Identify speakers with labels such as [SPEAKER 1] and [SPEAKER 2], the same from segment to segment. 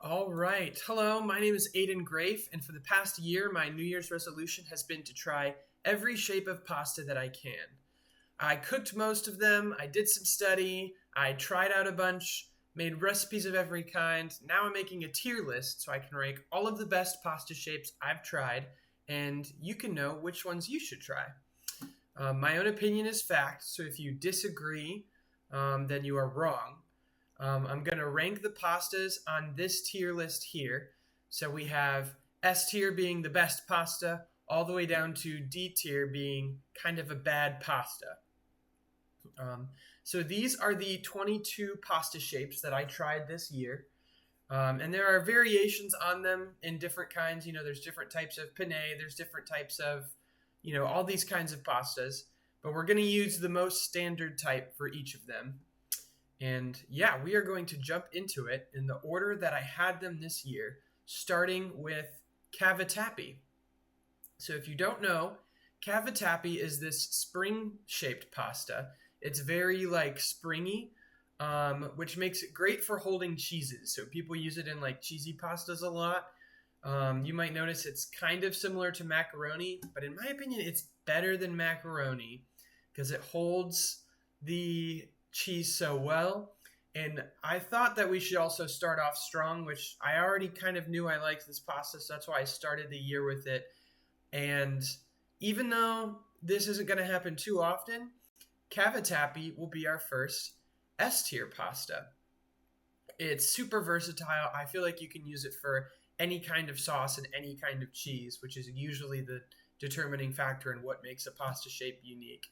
[SPEAKER 1] All right. Hello, my name is Aiden Grafe, and for the past year, my New Year's resolution has been to try every shape of pasta that I can. I cooked most of them, I did some study, I tried out a bunch, made recipes of every kind. Now I'm making a tier list so I can rank all of the best pasta shapes I've tried, and you can know which ones you should try. My own opinion is fact, so if you disagree, then you are wrong. I'm going to rank the pastas on this tier list here. So we have S tier being the best pasta, all the way down to D tier being kind of a bad pasta. So these are the 22 pasta shapes that I tried this year. And there are variations on them in different kinds. There's different types of penne, there's different types of, all these kinds of pastas. But we're going to use the most standard type for each of them. And yeah, we are going to jump into it in the order that I had them this year, starting with cavatappi. So if you don't know, cavatappi is this spring-shaped pasta. It's very springy, which makes it great for holding cheeses. So people use it in cheesy pastas a lot. You might notice it's kind of similar to macaroni, but in my opinion, it's better than macaroni because it holds the cheese so well. And I thought that we should also start off strong, which I already kind of knew I liked this pasta, so that's why I started the year with it. And even though this isn't going to happen too often, cavatappi will be our first S tier pasta. It's super versatile. I feel like you can use it for any kind of sauce and any kind of cheese, which is usually the determining factor in what makes a pasta shape unique.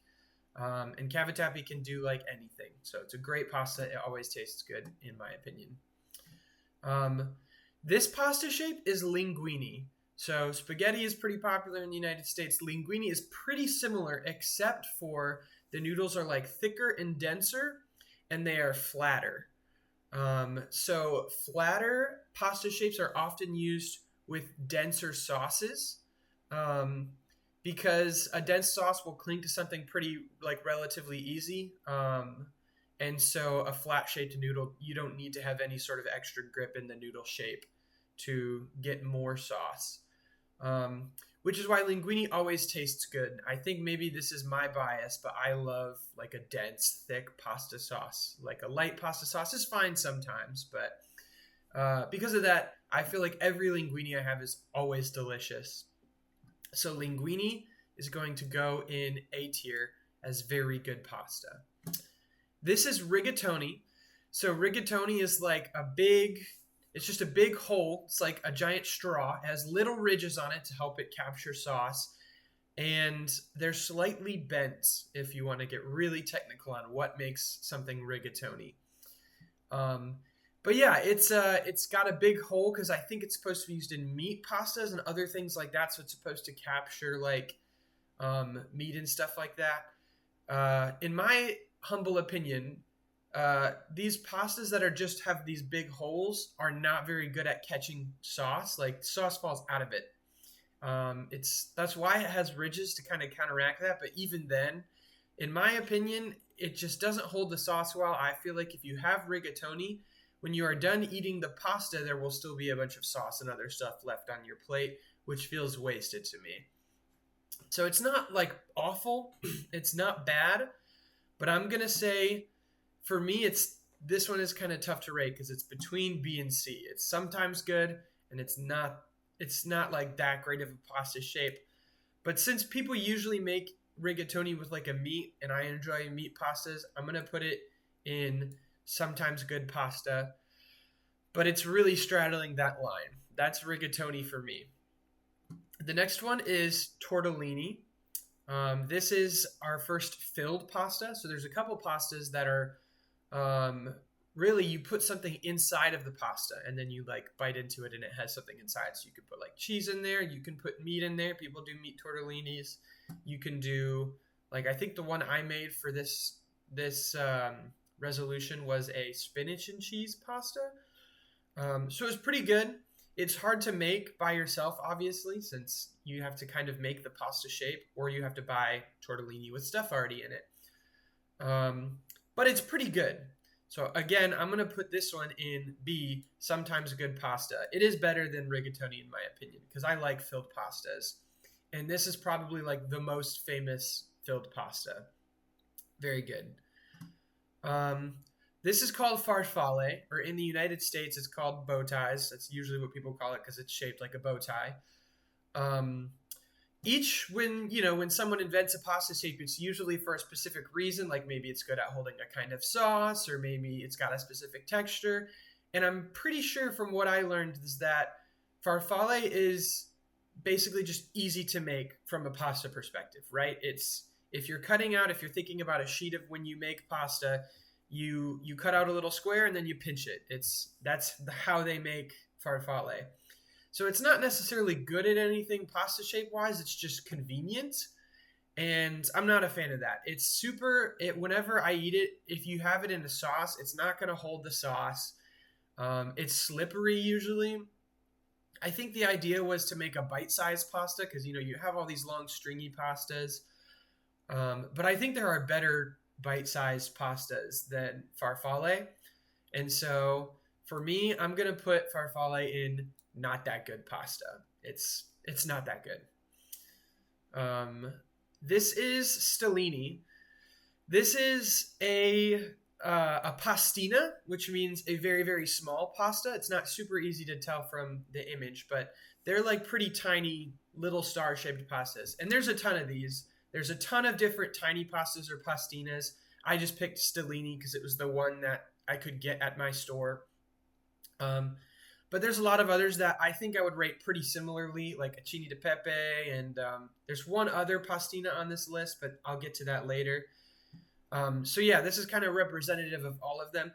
[SPEAKER 1] And cavatappi can do anything. So it's a great pasta. It always tastes good, in my opinion. This pasta shape is linguine. So spaghetti is pretty popular in the United States. Linguine is pretty similar, except for the noodles are thicker and denser, and they are flatter. So flatter pasta shapes are often used with denser sauces. Because a dense sauce will cling to something pretty relatively easy. And so a flat shaped noodle, you don't need to have any sort of extra grip in the noodle shape to get more sauce. Which is why linguine always tastes good. I think maybe this is my bias, but I love a dense, thick pasta sauce. A light pasta sauce is fine sometimes, but because of that, I feel like every linguine I have is always delicious. So linguine is going to go in A tier as very good pasta. This is rigatoni. So rigatoni is it's just a big hole. It's like a giant straw. It has little ridges on it to help it capture sauce. And they're slightly bent if you want to get really technical on what makes something rigatoni. But yeah, it's got a big hole because I think it's supposed to be used in meat pastas and other things like that. So it's supposed to capture meat and stuff like that. In my humble opinion, these pastas that are just have these big holes are not very good at catching sauce. Sauce falls out of it. That's why it has ridges to kind of counteract that. But even then, in my opinion, it just doesn't hold the sauce well. I feel like if you have rigatoni, when you are done eating the pasta, there will still be a bunch of sauce and other stuff left on your plate, which feels wasted to me. So it's not awful. It's not bad. But I'm going to say, for me, this one is kind of tough to rate because it's between B and C. It's sometimes good, and it's not that great of a pasta shape. But since people usually make rigatoni with a meat, and I enjoy meat pastas, I'm going to put it in sometimes good pasta, but it's really straddling that line. That's rigatoni for me. The next one is tortellini. This is our first filled pasta. So there's a couple pastas that are really you put something inside of the pasta and then you bite into it and it has something inside. So you can put cheese in there. You can put meat in there. People do meat tortellinis. You can do I think the one I made for this resolution was a spinach and cheese pasta. So it's pretty good. It's hard to make by yourself, obviously, since you have to kind of make the pasta shape, or you have to buy tortellini with stuff already in it. But it's pretty good. So again, I'm gonna put this one in B, sometimes good pasta. It is better than rigatoni in my opinion because I like filled pastas, and this is probably like the most famous filled pasta. Very good. Um, this is called farfalle, or in the United States, it's called bow ties. That's usually what people call it because it's shaped like a bow tie. Um, when someone invents a pasta shape, it's usually for a specific reason, like maybe it's good at holding a kind of sauce, or maybe it's got a specific texture. And I'm pretty sure from what I learned is that farfalle is basically just easy to make from a pasta perspective, right? It's if you're thinking about a sheet of when you make pasta, you cut out a little square and then you pinch it. That's how they make farfalle. So it's not necessarily good at anything pasta shape wise. It's just convenient, and I'm not a fan of that. It's super. Whenever I eat it, if you have it in a sauce, it's not going to hold the sauce. It's slippery usually. I think the idea was to make a bite-sized pasta because you have all these long stringy pastas, but I think there are better bite-sized pastas than farfalle, and so for me, I'm gonna put farfalle in not that good pasta. It's not that good. This is stellini. This is a pastina, which means a very, very small pasta. It's not super easy to tell from the image, but they're like pretty tiny little star-shaped pastas. And there's a ton of these. There's a ton of different tiny pastas or pastinas. I just picked stellini because it was the one that I could get at my store. But there's a lot of others that I think I would rate pretty similarly, like acini di pepe, and there's one other pastina on this list, but I'll get to that later. So yeah, this is kind of representative of all of them.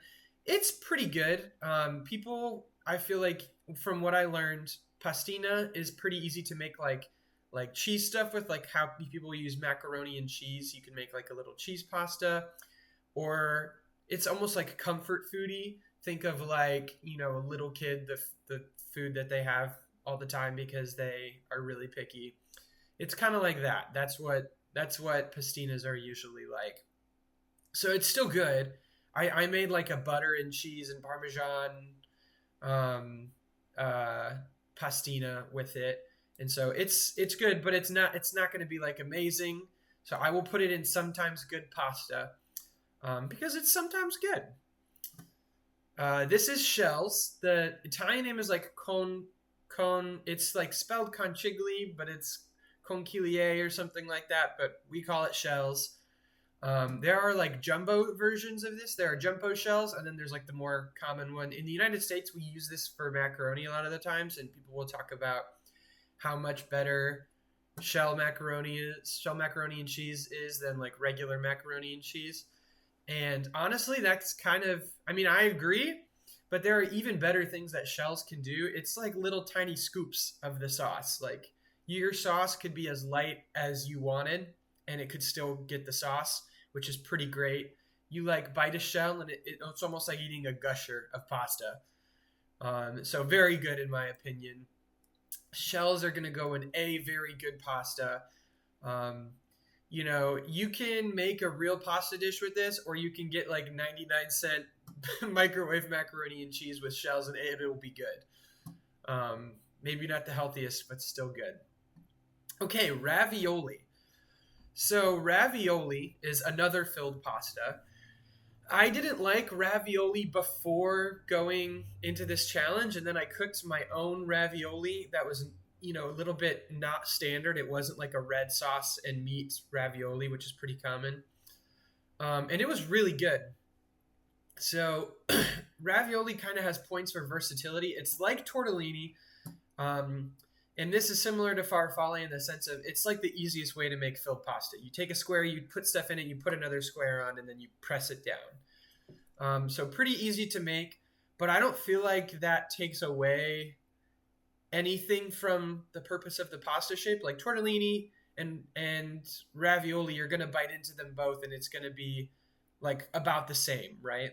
[SPEAKER 1] It's pretty good. I feel like from what I learned, pastina is pretty easy to make, like cheese stuff with, like how people use macaroni and cheese. You can make like a little cheese pasta, or it's almost like comfort foodie. Think of like a little kid, the food that they have all the time because they are really picky. It's kind of like that. That's what pastinas are usually like. So it's still good. I made like a butter and cheese and parmesan um, pastina with it, and so it's good, but it's not going to be like amazing. So I will put it in sometimes good pasta because it's sometimes good. This is shells. The Italian name is like con. It's like spelled conchigli, but it's conchiglie or something like that. But we call it shells. There are like jumbo versions of this. There are jumbo shells, and then there's like the more common one. In the United States, we use this for macaroni a lot of the times, and people will talk about how much better shell macaroni and cheese is than like regular macaroni and cheese. And honestly, that's I agree, but there are even better things that shells can do. It's like little tiny scoops of the sauce. Like your sauce could be as light as you wanted, and it could still get the sauce, which is pretty great. You like bite a shell, and it's almost like eating a gusher of pasta. So very good in my opinion. Shells are going to go in a very good pasta. You can make a real pasta dish with this, or you can get like 99-cent microwave macaroni and cheese with shells, and it'll be good. Maybe not the healthiest, but still good. Okay, ravioli. So ravioli is another filled pasta. I didn't like ravioli before going into this challenge, and then I cooked my own ravioli that was a little bit not standard. It wasn't like a red sauce and meat ravioli, which is pretty common. And it was really good. So ravioli kind of has points for versatility. It's like tortellini. And this is similar to farfalle in the sense of it's like the easiest way to make filled pasta. You take a square, you put stuff in it, you put another square on, and then you press it down. So pretty easy to make, but I don't feel like that takes away anything from the purpose of the pasta shape. Like tortellini and ravioli, you're going to bite into them both, and it's going to be like about the same, right?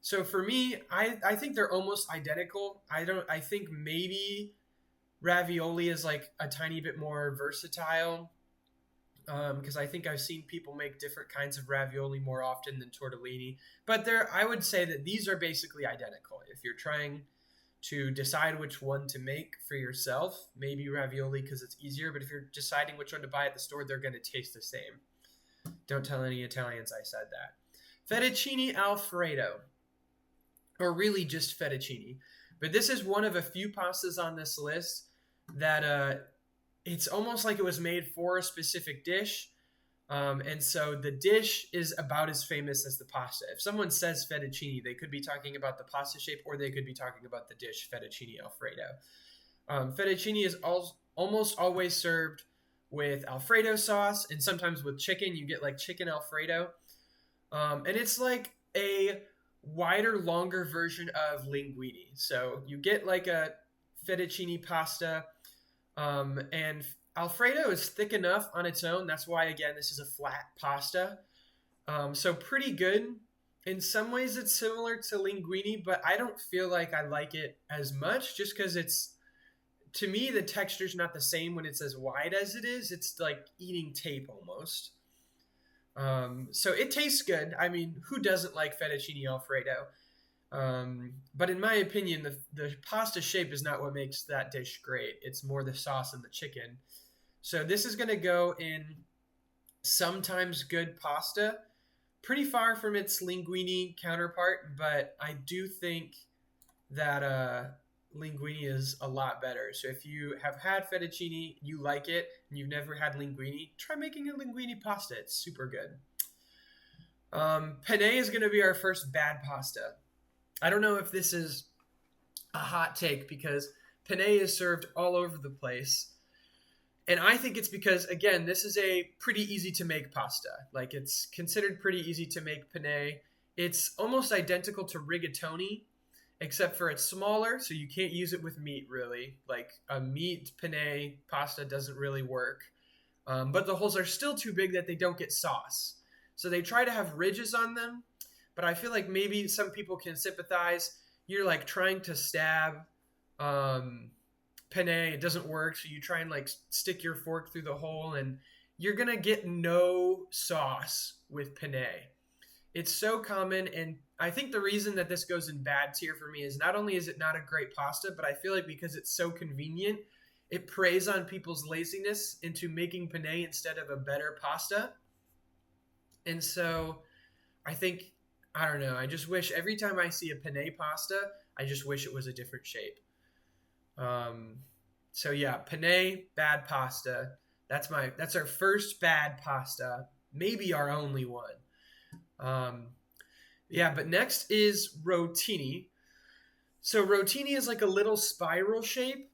[SPEAKER 1] So for me, I think they're almost identical. I think maybe ravioli is like a tiny bit more versatile. because I think I've seen people make different kinds of ravioli more often than tortellini. But I would say that these are basically identical. If you're trying to decide which one to make for yourself, maybe ravioli because it's easier. But if you're deciding which one to buy at the store, they're going to taste the same. Don't tell any Italians I said that. Fettuccine Alfredo, or really just fettuccine. But this is one of a few pastas on this list that it's almost like it was made for a specific dish. And so the dish is about as famous as the pasta. If someone says fettuccine, they could be talking about the pasta shape, or they could be talking about the dish fettuccine Alfredo. Fettuccine is almost always served with Alfredo sauce, and sometimes with chicken. You get like chicken Alfredo. And it's like a wider, longer version of linguine. So you get like a fettuccine pasta, and Alfredo is thick enough on its own. That's why, again, this is a flat pasta. So pretty good. In some ways, it's similar to linguine, but I don't feel like I like it as much just because to me, the texture's not the same when it's as wide as it is. It's like eating tape almost. So it tastes good. I mean, who doesn't like fettuccine Alfredo? But in my opinion, the pasta shape is not what makes that dish great. It's more the sauce and the chicken. So this is going to go in sometimes good pasta, pretty far from its linguine counterpart, but I do think that linguine is a lot better. So if you have had fettuccine, you like it, and you've never had linguine, try making a linguine pasta. It's super good. Penne is going to be our first bad pasta. I don't know if this is a hot take because penne is served all over the place. And I think it's because, again, this is a pretty easy to make pasta. Like, it's considered pretty easy to make penne. It's almost identical to rigatoni, except for it's smaller, so you can't use it with meat, really. Like, a meat penne pasta doesn't really work. But the holes are still too big that they don't get sauce. So they try to have ridges on them, but I feel like maybe some people can sympathize. You're, like, trying to stab penne, it doesn't work, so you try and like stick your fork through the hole, and you're gonna get no sauce with penne. It's so common, and I think the reason that this goes in bad tier for me is not only is it not a great pasta, but I feel like because it's so convenient, it preys on people's laziness into making penne instead of a better pasta. And so I think, I don't know, I just wish every time I see a penne pasta, I just wish it was a different shape. So yeah, penne, bad pasta. That's our first bad pasta, maybe our only one. Yeah, but next is rotini. So rotini is like a little spiral shape.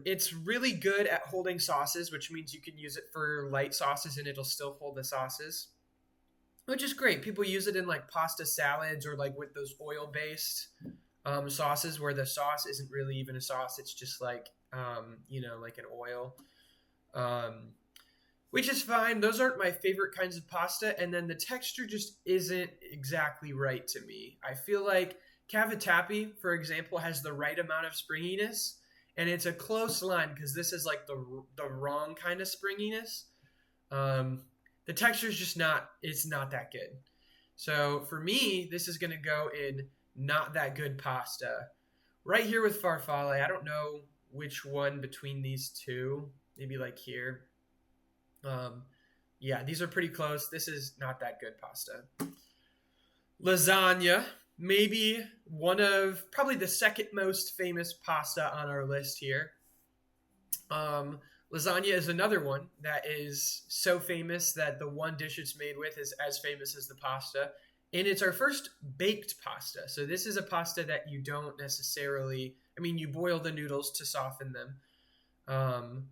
[SPEAKER 1] It's really good at holding sauces, which means you can use it for light sauces and it'll still hold the sauces, which is great. People use it in like pasta salads or like with those oil-based sauces where the sauce isn't really even a sauce. It's just like, like an oil, which is fine. Those aren't my favorite kinds of pasta. And then the texture just isn't exactly right to me. I feel like cavatappi, for example, has the right amount of springiness, and it's a close line because this is like the wrong kind of springiness. The texture is just it's not that good. So for me, this is going to go in not that good pasta. Right here with farfalle, I don't know which one between these two. Maybe like here. Yeah, these are pretty close. This is not that good pasta. Lasagna, maybe probably the second most famous pasta on our list here. Lasagna is another one that is so famous that the one dish it's made with is as famous as the pasta. And it's our first baked pasta. So this is a pasta that you don't necessarily, you boil the noodles to soften them,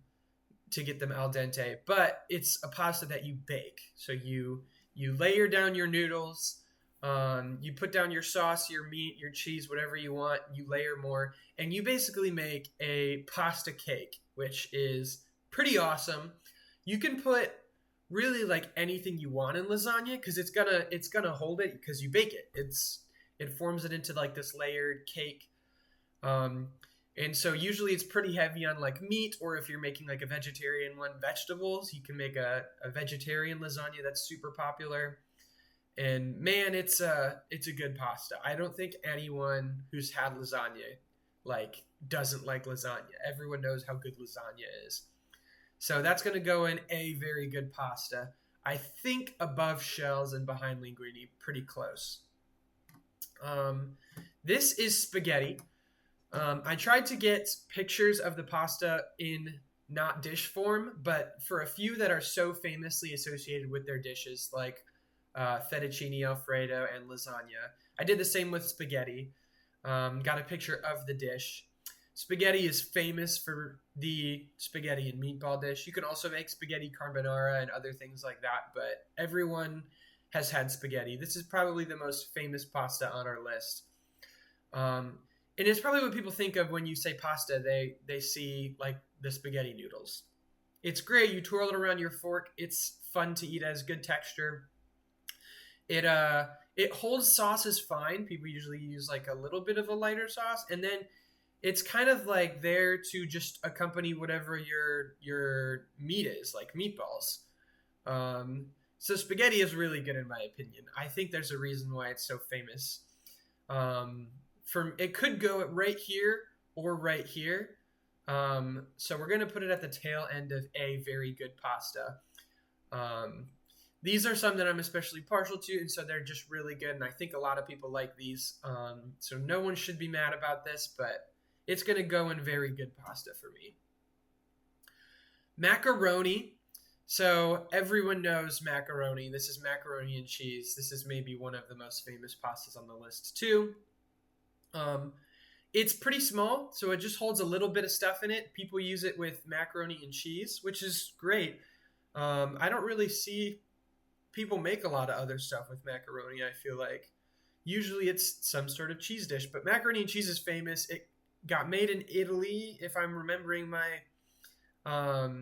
[SPEAKER 1] to get them al dente, but it's a pasta that you bake. So you layer down your noodles, you put down your sauce, your meat, your cheese, whatever you want, you layer more, and you basically make a pasta cake, which is pretty awesome. You can put really like anything you want in lasagna because it's gonna hold it because you bake it. It forms it into like this layered cake. And And so usually it's pretty heavy on like meat, or if you're making like a vegetarian one, vegetables. You can make a vegetarian lasagna that's super popular. And man, it's a good pasta. I don't think anyone who's had lasagna like doesn't like lasagna. Everyone knows how good lasagna is. So that's going to go in a very good pasta. I think above shells and behind linguine, pretty close. This is spaghetti. I tried to get pictures of the pasta in not dish form, but for a few that are so famously associated with their dishes, like fettuccine alfredo and lasagna, I did the same with spaghetti. Got a picture of the dish. Spaghetti is famous for the spaghetti and meatball dish. You can also make spaghetti carbonara and other things like that, but everyone has had spaghetti. This is probably the most famous pasta on our list. And it's probably what people think of when you say pasta. They see like the spaghetti noodles. It's great. You twirl it around your fork. It's fun to eat. It has good texture. It holds sauces fine. People usually use like a little bit of a lighter sauce, and then it's kind of like there to just accompany whatever your meat is, like meatballs. So spaghetti is really good in my opinion. I think there's a reason why it's so famous. It could go right here or right here. So we're gonna put it at the tail end of a very good pasta. These are some that I'm especially partial to, and so they're just really good, and I think a lot of people like these. So no one should be mad about this, but it's going to go in very good pasta for me. Macaroni. So everyone knows macaroni. This is macaroni and cheese. This is maybe one of the most famous pastas on the list too. It's pretty small, so it just holds a little bit of stuff in it. People use it with macaroni and cheese, which is great. I don't really see people make a lot of other stuff with macaroni, I feel like. Usually it's some sort of cheese dish, but macaroni and cheese is famous. It got made in Italy, if I'm remembering my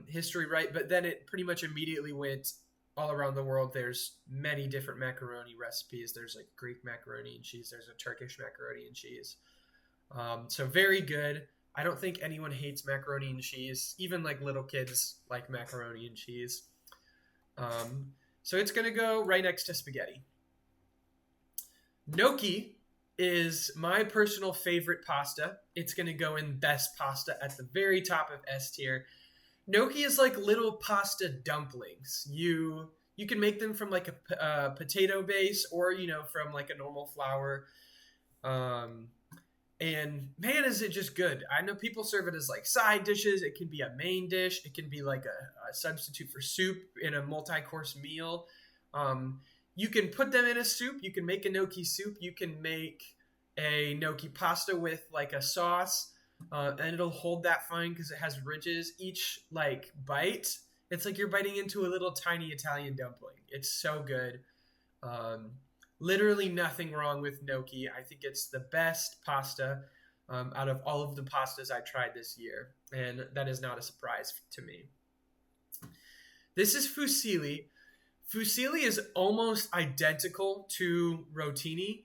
[SPEAKER 1] history right, but then it pretty much immediately went all around the world. There's many different macaroni recipes. There's like Greek macaroni and cheese. There's a Turkish macaroni and cheese. So very good. I don't think anyone hates macaroni and cheese. Even like little kids like macaroni and cheese. So it's going to go right next to spaghetti. Gnocchi is my personal favorite pasta. It's going to go in best pasta at the very top of S tier. Gnocchi is like little pasta dumplings. You can make them from like a potato base, or from like a normal flour. And man, is it just good. I know people serve it as like side dishes. It can be a main dish. It can be like a substitute for soup in a multi-course meal. You can put them in a soup. You can make a gnocchi soup. You can make a gnocchi pasta with like a sauce. And it'll hold that fine because it has ridges. Each like bite, it's like you're biting into a little tiny Italian dumpling. It's so good. Literally nothing wrong with gnocchi. I think it's the best pasta out of all of the pastas I tried this year. And that is not a surprise to me. This is fusilli. Fusilli is almost identical to rotini.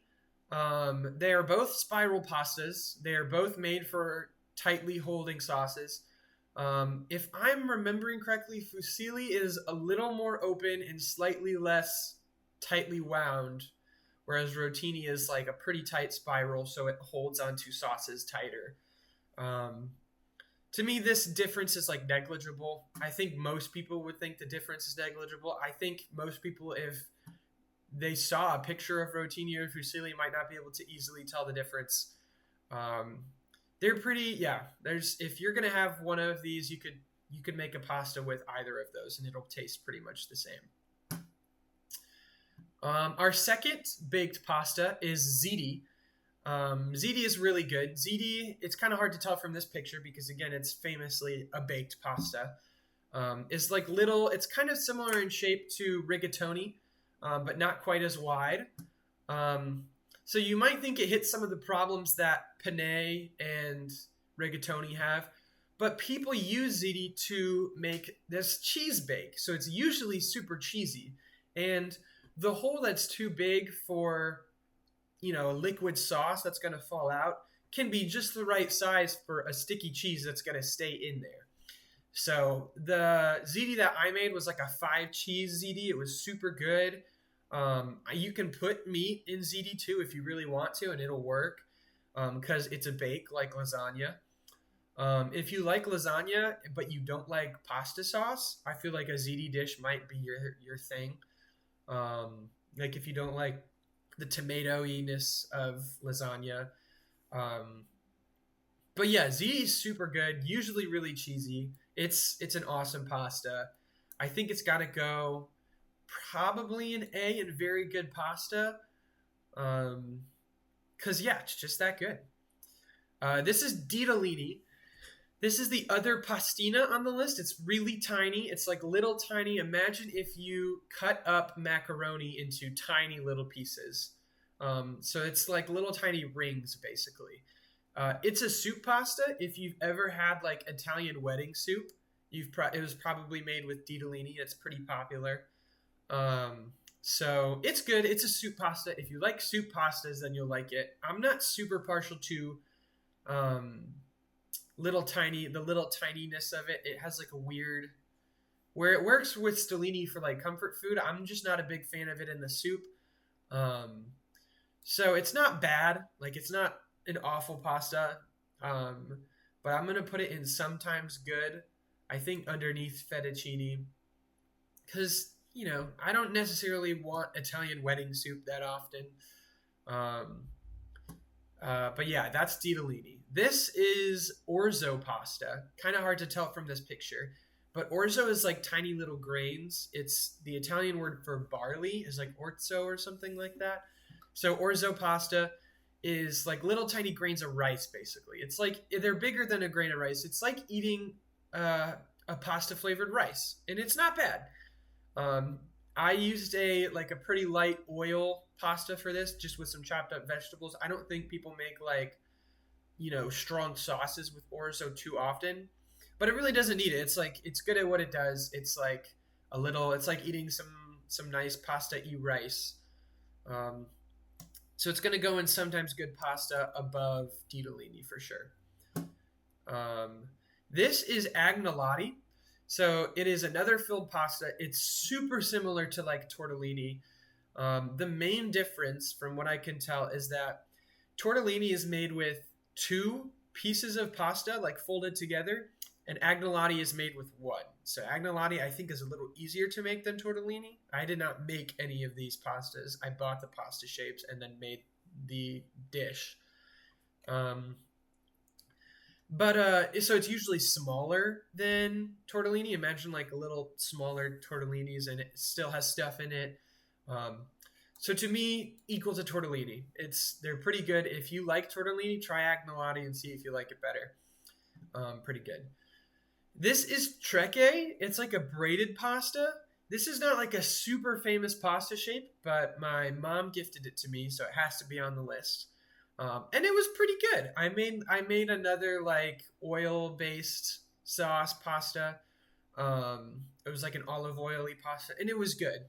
[SPEAKER 1] They are both spiral pastas. They are both made for tightly holding sauces. If I'm remembering correctly, fusilli is a little more open and slightly less tightly wound, whereas rotini is like a pretty tight spiral, so it holds onto sauces tighter. To me, this difference is like negligible. I think most people would think the difference is negligible. I think most people, if they saw a picture of rotini or fusilli, might not be able to easily tell the difference. They're pretty, yeah. If you're gonna have one of these, you could make a pasta with either of those, and it'll taste pretty much the same. Our second baked pasta is ziti. Ziti is really good. Ziti, it's kind of hard to tell from this picture because, again, it's famously a baked pasta. It's like little, it's kind of similar in shape to rigatoni, but not quite as wide. So you might think it hits some of the problems that penne and rigatoni have, but people use ziti to make this cheese bake. So it's usually super cheesy. And the hole that's too big for, a liquid sauce that's going to fall out can be just the right size for a sticky cheese that's going to stay in there. So the ziti that I made was like a 5 cheese ziti. It was super good. You can put meat in ziti too if you really want to, and it'll work because it's a bake like lasagna. If you like lasagna but you don't like pasta sauce, I feel like a ziti dish might be your thing. Like if you don't like the tomatoiness of lasagna. But yeah, ziti is super good. Usually really cheesy. It's an awesome pasta. I think it's got to go probably an A in very good pasta. Cause yeah, it's just that good. This is ditalini. This is the other pastina on the list. It's really tiny. It's like little tiny. Imagine if you cut up macaroni into tiny little pieces. So it's like little tiny rings, basically. It's a soup pasta. If you've ever had like Italian wedding soup, it was probably made with ditalini. It's pretty popular. So it's good. It's a soup pasta. If you like soup pastas, then you'll like it. I'm not super partial to the little tininess of it. It has like a weird where it works with stellini for like comfort food. I'm just not a big fan of it in the soup. So it's not bad. Like it's not an awful pasta. But I'm gonna put it in sometimes good. I think underneath fettuccine, because I don't necessarily want Italian wedding soup that often. But yeah, that's ditalini. This is orzo pasta. Kind of hard to tell from this picture, but orzo is like tiny little grains. It's the Italian word for barley is like orzo or something like that. So orzo pasta is like little tiny grains of rice, basically. It's like they're bigger than a grain of rice. It's like eating a pasta flavored rice, and it's not bad. I used a pretty light oil pasta for this, just with some chopped up vegetables. I don't think people make strong sauces with orzo too often, but it really doesn't need it. It's good at what it does. It's like eating some nice pasta-y rice. So it's going to go in sometimes good pasta above ditalini for sure. This is agnolotti. So it is another filled pasta. It's super similar to like tortellini. The main difference from what I can tell is that tortellini is made with 2 pieces of pasta like folded together, and agnolotti is made with 1. So agnolotti I think is a little easier to make than tortellini. I did not make any of these pastas. I bought the pasta shapes and then made the dish. So it's usually smaller than tortellini. Imagine like a little smaller tortellinis, and it still has stuff in it. So to me, equal to tortellini. They're pretty good. If you like tortellini, try agnolotti and see if you like it better. Pretty good. This is trecche. It's like a braided pasta. This is not like a super famous pasta shape, but my mom gifted it to me, so it has to be on the list. And it was pretty good. I made another like oil-based sauce pasta. It was like an olive oily pasta, and it was good.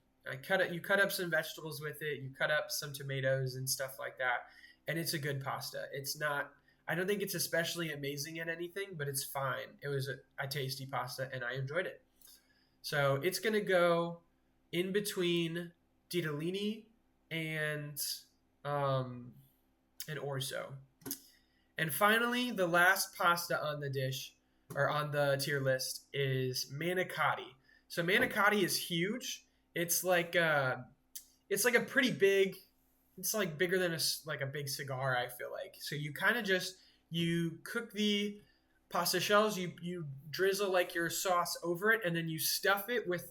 [SPEAKER 1] You cut up some vegetables with it. You cut up some tomatoes and stuff like that, and it's a good pasta. I don't think it's especially amazing at anything, but it's fine. It was a tasty pasta, and I enjoyed it. So it's gonna go in between ditalini and orzo. And finally, the last pasta on the dish or on the tier list is manicotti. So manicotti is huge. It's like a pretty big. It's like bigger than a big cigar, I feel like. So you kind of you cook the pasta shells, you drizzle like your sauce over it, and then you stuff it with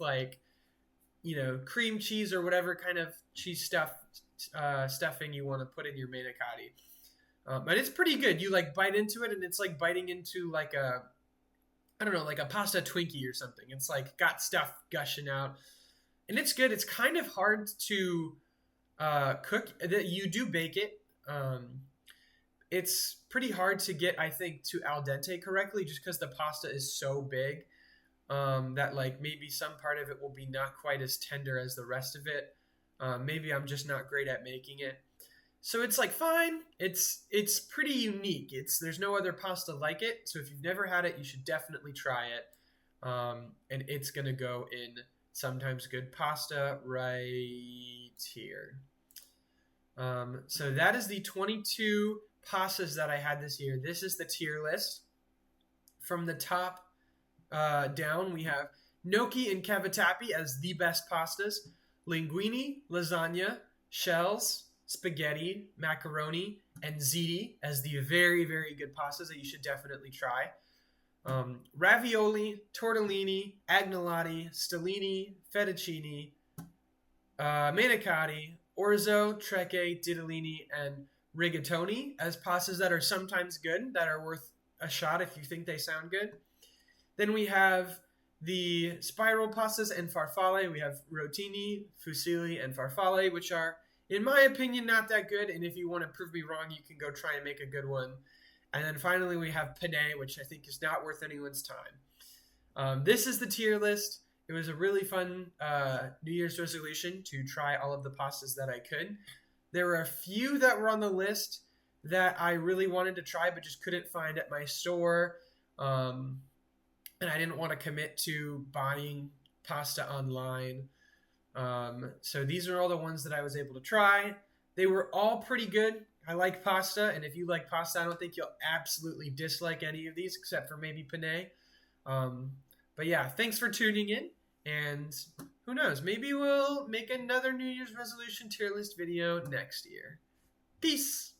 [SPEAKER 1] cream cheese or whatever kind of cheese stuffing you want to put in your manicotti. And it's pretty good. You like bite into it, and it's like biting into like a pasta Twinkie or something. It's like got stuff gushing out, and it's good. It's kind of hard to cook. You do bake it. It's pretty hard to get, I think, to al dente correctly, just because the pasta is so big that like maybe some part of it will be not quite as tender as the rest of it. Maybe I'm just not great at making it. So it's like fine. It's pretty unique. There's no other pasta like it. So if you've never had it, you should definitely try it. And it's gonna go in sometimes good pasta right here. So that is the 22 pastas that I had this year. This is the tier list. From the top down, we have gnocchi and cavatappi as the best pastas, linguine, lasagna, shells, spaghetti, macaroni, and ziti as the very, very good pastas that you should definitely try. Ravioli, tortellini, agnolotti, stellini, fettuccine, manicotti, orzo, trecce, ditalini, and rigatoni as pastas that are sometimes good, that are worth a shot if you think they sound good. Then we have the spiral pastas and farfalle. We have rotini, fusilli, and farfalle, which are, in my opinion, not that good. And if you want to prove me wrong, you can go try and make a good one. And then finally, we have penne, which I think is not worth anyone's time. This is the tier list. It was a really fun New Year's resolution to try all of the pastas that I could. There were a few that were on the list that I really wanted to try but just couldn't find at my store. And I didn't want to commit to buying pasta online. So these are all the ones that I was able to try. They were all pretty good. I like pasta, and if you like pasta, I don't think you'll absolutely dislike any of these, except for maybe penne. But yeah, thanks for tuning in, and who knows, maybe we'll make another New Year's resolution tier list video next year. Peace!